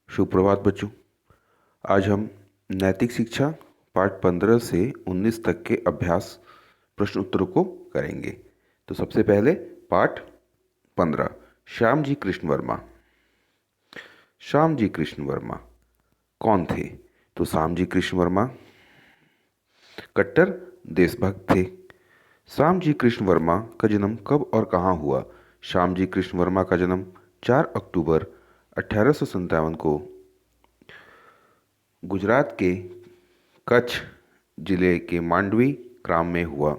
सुप्रभात बच्चों। आज हम नैतिक शिक्षा पाठ 15 से 19 तक के अभ्यास प्रश्न उत्तरों को करेंगे। तो सबसे पहले पाठ 15, श्याम जी कृष्ण वर्मा। श्याम जी कृष्ण वर्मा कौन थे? तो श्याम जी कृष्ण वर्मा कट्टर देशभक्त थे। श्याम जी कृष्ण वर्मा का जन्म कब और कहाँ हुआ? श्याम जी कृष्ण वर्मा का जन्म 4 अक्टूबर 1857 को गुजरात के कच्छ जिले के मांडवी ग्राम में हुआ।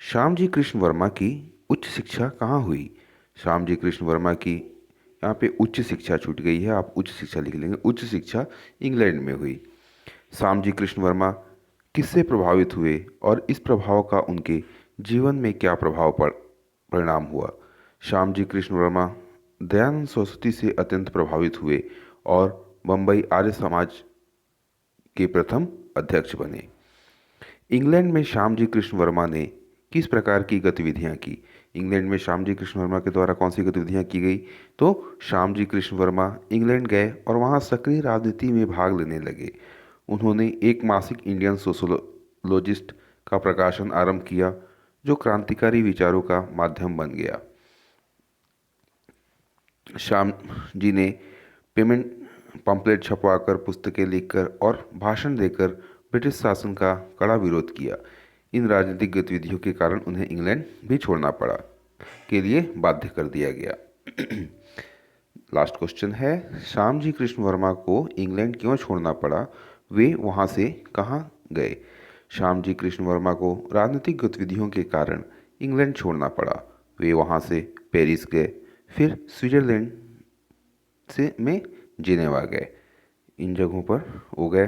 श्याम जी कृष्ण वर्मा की उच्च शिक्षा कहाँ हुई? श्याम जी कृष्ण वर्मा की, यहाँ पे उच्च शिक्षा छूट गई है, आप उच्च शिक्षा लिख लेंगे। उच्च शिक्षा इंग्लैंड में हुई। श्याम जी कृष्ण वर्मा किससे प्रभावित हुए और इस प्रभाव का उनके जीवन में क्या परिणाम हुआ? श्याम जी कृष्ण वर्मा दयानंद सरस्वती से अत्यंत प्रभावित हुए और बम्बई आर्य समाज के प्रथम अध्यक्ष बने। इंग्लैंड में श्याम जी कृष्ण वर्मा ने किस प्रकार की गतिविधियां की? इंग्लैंड में श्याम जी कृष्ण वर्मा के द्वारा कौन सी गतिविधियां की गई? तो श्याम जी कृष्ण वर्मा इंग्लैंड गए और वहां सक्रिय राजनीति में भाग लेने लगे। उन्होंने एक मासिक इंडियन सोशोलॉजिस्ट का प्रकाशन आरंभ किया जो क्रांतिकारी विचारों का माध्यम बन गया। श्याम जी ने पेमेंट पम्पलेट छपवाकर, पुस्तकें लिखकर और भाषण देकर ब्रिटिश शासन का कड़ा विरोध किया। इन राजनीतिक गतिविधियों के कारण उन्हें इंग्लैंड भी छोड़ना पड़ा, के लिए बाध्य कर दिया गया। लास्ट क्वेश्चन है, श्याम जी कृष्ण वर्मा को इंग्लैंड क्यों छोड़ना पड़ा? वे वहाँ से कहाँ गए? श्याम जी कृष्ण वर्मा को राजनीतिक गतिविधियों के कारण इंग्लैंड छोड़ना पड़ा। वे वहाँ से पेरिस गए, फिर स्विट्जरलैंड से में जिनेवा गए। इन जगहों पर वो गए।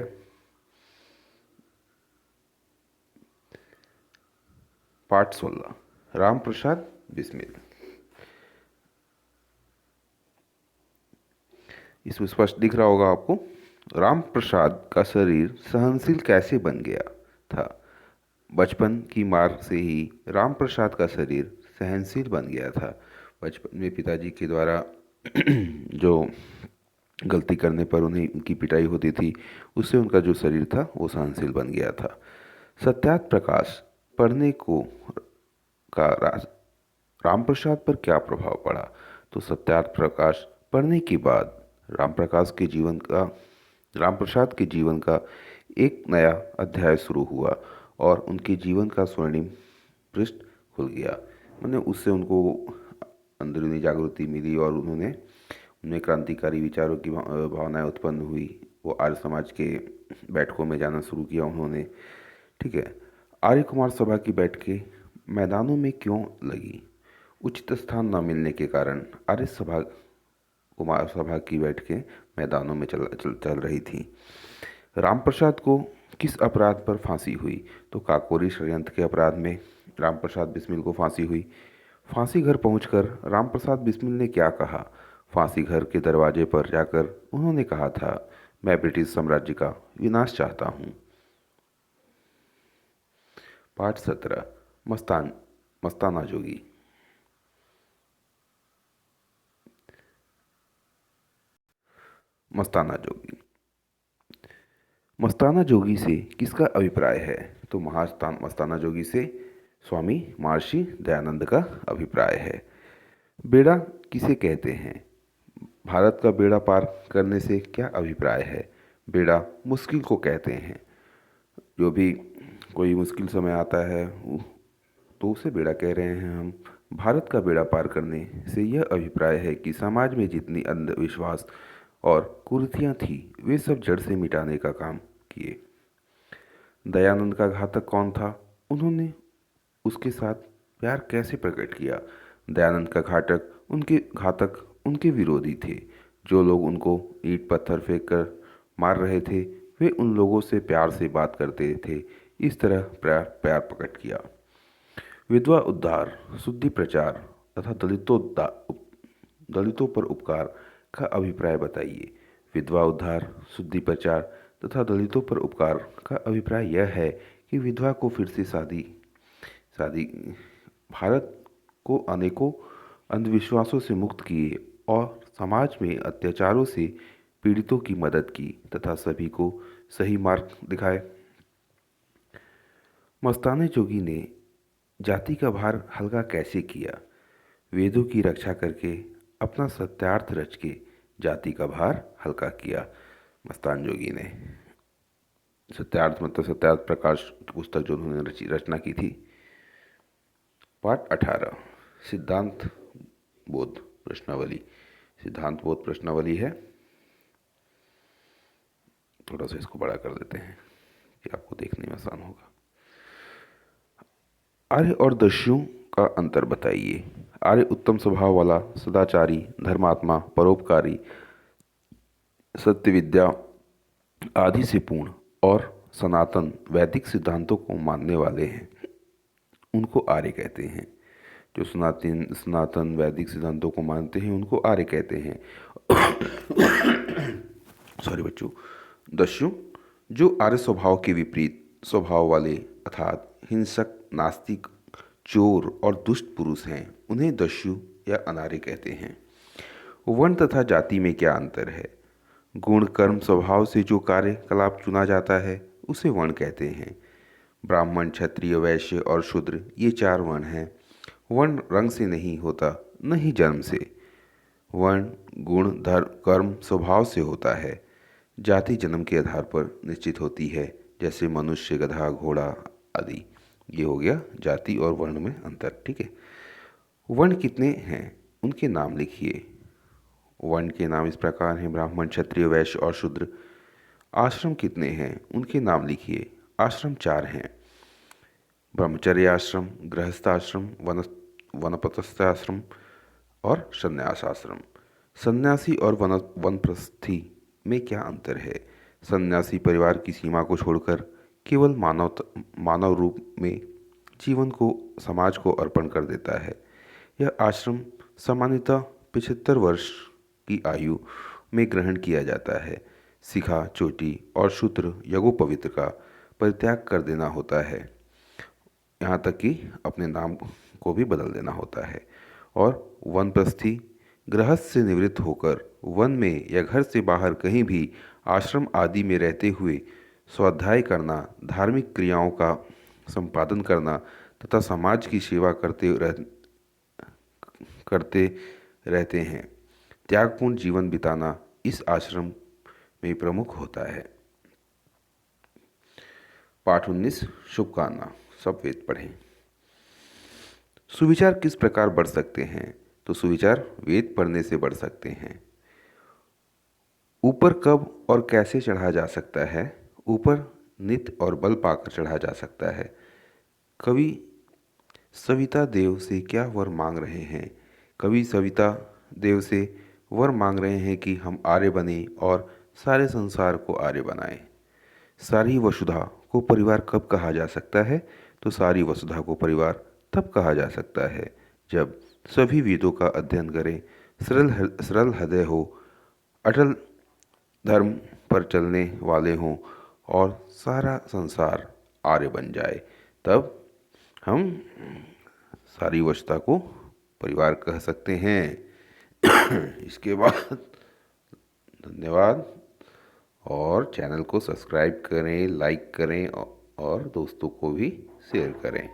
पाठ 16, राम प्रसाद बिस्मिल। इसमें स्पष्ट दिख रहा होगा आपको। राम प्रसाद का शरीर सहनशील कैसे बन गया था? बचपन की मार से ही राम प्रसाद का शरीर सहनशील बन गया था। बचपन में पिताजी के द्वारा जो गलती करने पर उन्हें उनकी पिटाई होती थी, उससे उनका जो शरीर था वो सहनशील बन गया था। सत्यार्थ प्रकाश पढ़ने को का राम प्रसाद पर क्या प्रभाव पड़ा? तो सत्यार्थ प्रकाश पढ़ने के बाद राम प्रसाद के जीवन का एक नया अध्याय शुरू हुआ और उनके जीवन का स्वर्णिम पृष्ठ खुल गया। मैंने उससे उनको अंदरूनी जागृति मिली और उन्हें क्रांतिकारी विचारों की भावनाएं उत्पन्न हुई। वो आर्य समाज के बैठकों में जाना शुरू किया उन्होंने। ठीक है। आर्य कुमार सभा की बैठकें मैदानों में क्यों लगी? उचित स्थान न मिलने के कारण आर्य कुमार सभा की बैठकें मैदानों में चल रही थी। रामप्रसाद को किस अपराध पर फांसी हुई? तो काकोरी षड्यंत्र के अपराध में रामप्रसाद बिस्मिल को फांसी हुई। फांसी घर पहुंचकर रामप्रसाद बिस्मिल ने क्या कहा? फांसी घर के दरवाजे पर जाकर उन्होंने कहा था, मैं ब्रिटिश साम्राज्य का विनाश चाहता हूँ। पाठ 17, मस्ताना जोगी। मस्ताना जोगी। मस्ताना जोगी से किसका अभिप्राय है? तो मस्ताना जोगी से स्वामी महर्षि दयानंद का अभिप्राय है। बेड़ा किसे कहते हैं? भारत का बेड़ा पार करने से क्या अभिप्राय है? बेड़ा मुश्किल को कहते हैं। जो भी कोई मुश्किल समय आता है तो उसे बेड़ा कह रहे हैं हम। भारत का बेड़ा पार करने से यह अभिप्राय है कि समाज में जितनी अंधविश्वास और कुरीतियाँ थी वे सब जड़ से मिटाने का काम किए। दयानंद का घातक कौन था? उन्होंने उसके साथ प्यार कैसे प्रकट किया? दयानंद का घातक उनके विरोधी थे। जो लोग उनको ईंट पत्थर फेंक कर मार रहे थे वे उन लोगों से प्यार से बात करते थे। इस तरह प्यार प्रकट किया। विधवा उद्धार, शुद्धि प्रचार तथा दलितों पर उपकार का अभिप्राय बताइए। विधवा उद्धार, शुद्धि प्रचार तथा दलितों पर उपकार का अभिप्राय यह है कि विधवा को फिर से शादी भारत को अनेकों अंधविश्वासों से मुक्त किए और समाज में अत्याचारों से पीड़ितों की मदद की तथा सभी को सही मार्ग दिखाए। मस्ताने जोगी ने जाति का भार हल्का कैसे किया? वेदों की रक्षा करके अपना सत्यार्थ रच के जाति का भार हल्का किया मस्तान जोगी ने। सत्यार्थ मतलब सत्यार्थ प्रकाश की पुस्तक जो उन्होंने रचना की थी। पाठ 18 सिद्धांत बोध प्रश्नावली। सिद्धांत बोध प्रश्नावली है, थोड़ा सा इसको बड़ा कर देते हैं कि आपको देखने में आसान होगा। आर्य और दस्युओं का अंतर बताइए। आर्य उत्तम स्वभाव वाला, सदाचारी, धर्मात्मा, परोपकारी, सत्य विद्या आदि से पूर्ण और सनातन वैदिक सिद्धांतों को मानने वाले हैं, उनको आर्य कहते हैं। जो सनातन वैदिक सिद्धांतों को मानते हैं उनको आर्य कहते हैं। सॉरी बच्चों। दस्यु जो आर्य स्वभाव के विपरीत स्वभाव वाले अर्थात हिंसक, नास्तिक, चोर और दुष्ट पुरुष हैं, उन्हें दस्यु या अनार्य कहते हैं। वर्ण तथा जाति में क्या अंतर है? गुण, कर्म, स्वभाव से जो कार्यकलाप चुना जाता है उसे वर्ण कहते हैं। ब्राह्मण, क्षत्रिय, वैश्य और शूद्र ये 4 वर्ण हैं। वर्ण रंग से नहीं होता, न ही जन्म से। वर्ण गुण, धर्म, कर्म, स्वभाव से होता है। जाति जन्म के आधार पर निश्चित होती है, जैसे मनुष्य, गधा, घोड़ा आदि। ये हो गया जाति और वर्ण में अंतर। ठीक है। वर्ण कितने हैं उनके नाम लिखिए। वर्ण के नाम इस प्रकार हैं: ब्राह्मण, क्षत्रिय, वैश्य और शूद्र। आश्रम कितने हैं उनके नाम लिखिए। आश्रम 4 हैं: ब्रह्मचर्य आश्रम, गृहस्थ आश्रम, वनप्रस्थ आश्रम और संन्यास आश्रम। सन्यासी और वनप्रस्थी में क्या अंतर है? सन्यासी परिवार की सीमा को छोड़कर केवल मानव रूप में जीवन को समाज को अर्पण कर देता है। यह आश्रम सामान्यतः 75 वर्ष की आयु में ग्रहण किया जाता है। शिखा, चोटी और शूद्र यज्ञोपवीत का परित्याग कर देना होता है, यहाँ तक कि अपने नाम को भी बदल देना होता है। और वनप्रस्थी गृहस्थ से निवृत्त होकर वन में या घर से बाहर कहीं भी आश्रम आदि में रहते हुए स्वाध्याय करना, धार्मिक क्रियाओं का संपादन करना तथा समाज की सेवा करते रहते हैं। त्यागपूर्ण जीवन बिताना इस आश्रम में प्रमुख होता है। पाठ 19 शुभकामना। सब वेद पढ़ें। सुविचार किस प्रकार बढ़ सकते हैं? तो सुविचार वेद पढ़ने से बढ़ सकते हैं। ऊपर कब और कैसे चढ़ा जा सकता है? ऊपर नित्य और बल पाकर चढ़ा जा सकता है। कवि सविता देव से क्या वर मांग रहे हैं? कवि सविता देव से वर मांग रहे हैं कि हम आर्य बने और सारे संसार को आर्य बनाएं। सारी वसुधा को परिवार कब कहा जा सकता है? तो सारी वसुधा को परिवार तब कहा जा सकता है जब सभी वेदों का अध्ययन करें, सरल हृदय हो, अटल धर्म पर चलने वाले हों और सारा संसार आर्य बन जाए, तब हम सारी वसुधा को परिवार कह सकते हैं। इसके बाद धन्यवाद, और चैनल को सब्सक्राइब करें, लाइक करें और दोस्तों को भी शेयर करें।